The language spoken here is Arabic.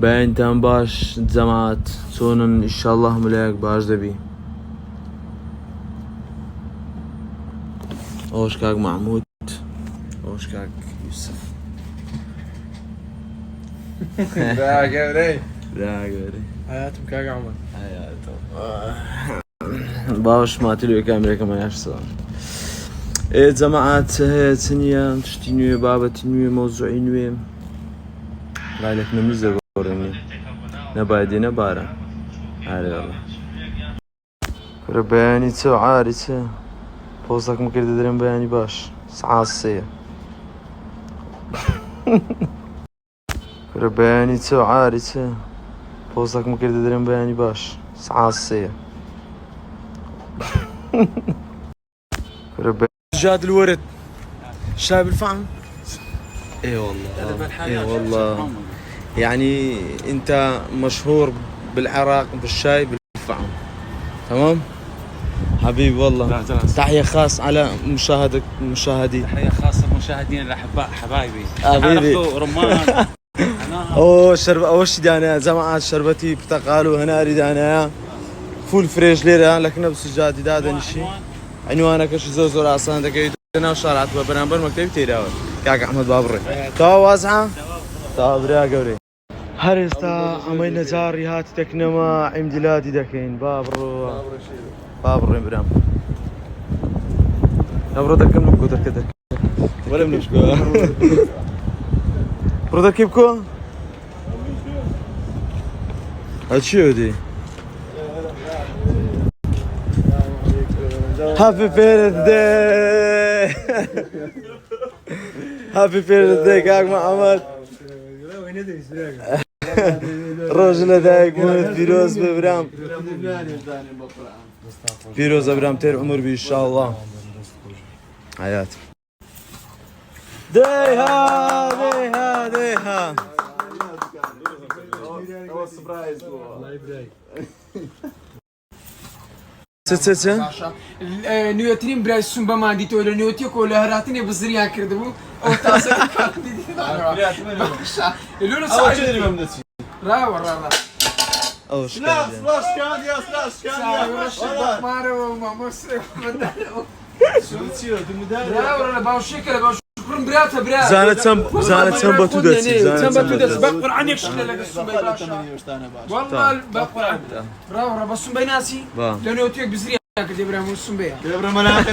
بەیانتان باش جەماعەت چۆنن ئینشەڵڵا هەموولایەک باش دەبی. ئەوەش کاک مەحموود، ئەوەش کاک یوسف. گەورەی حياتم كاك عمر. باش ماتیلوی کامێرەکەمە یاشسەوە. جەماعەت هەیە چنیە تشتی نوێ بابەتی نوێ مەوزوعی نوێ لایلێک نەمیز دەگۆڕێنی نەبایدێ نەبارە ئارێڵە کرە بەیانی چە و عاری چە پۆستەکەم کردە دەرێن بەیانی باش سعات سێیە کرە بەیانی چە و عاری چە پۆستەکەم کردە دەرێن بەیانی باش سعات سێیە جاد الورد شايب الفحم. اي والله اي والله يعني انت مشهور بالعراق بالشاي بالفحم. تمام حبيبي والله. تحية خاص على مشاهدي. تحية خاصة لمشاهدين الأحباء حبايبي. حبيبي رمان. اوه شرب اول شي دانا جماعة شربتي برتقال وهناري دانا فول فريش ليرة لكن بسجادي دادا شي عنوانك شي زور عصان دكيت انا وشارعت ببرنامج مكتبي تيراوي كاك احمد بابري تا واسعه تا برا قوري هرستا امي نزاري هات تكنما امدلادي دكين بابرو برام بابرو دكم لكو دك ولا منشكو برو دكيبكو هاتشو دي Happy birthday! Happy birthday كاك محمد. رجل دايق موت فيروز ببرام. فيروز ابرام تير عمر بي ان شاء الله. حياة. ديها ديها ديها. تتتا نيوترين براي سومبا ما دي تو نيوتي كو لهراتني بزريان كردبو او تاسك لولو صاحي را ورا او سلاش كان يا سلاش كان مارو ماما بدل شو تصير دمدار را ورا باوشيكله باوش شكرا براتا برا زانت سم بتودتي سم بتودتي بقر عنك شكل لك السومبا باشا والله بقر عنك را ورا بس سومبا ناسي لانه يوتيك بزريان كده برا مو السومبا كبر مناخ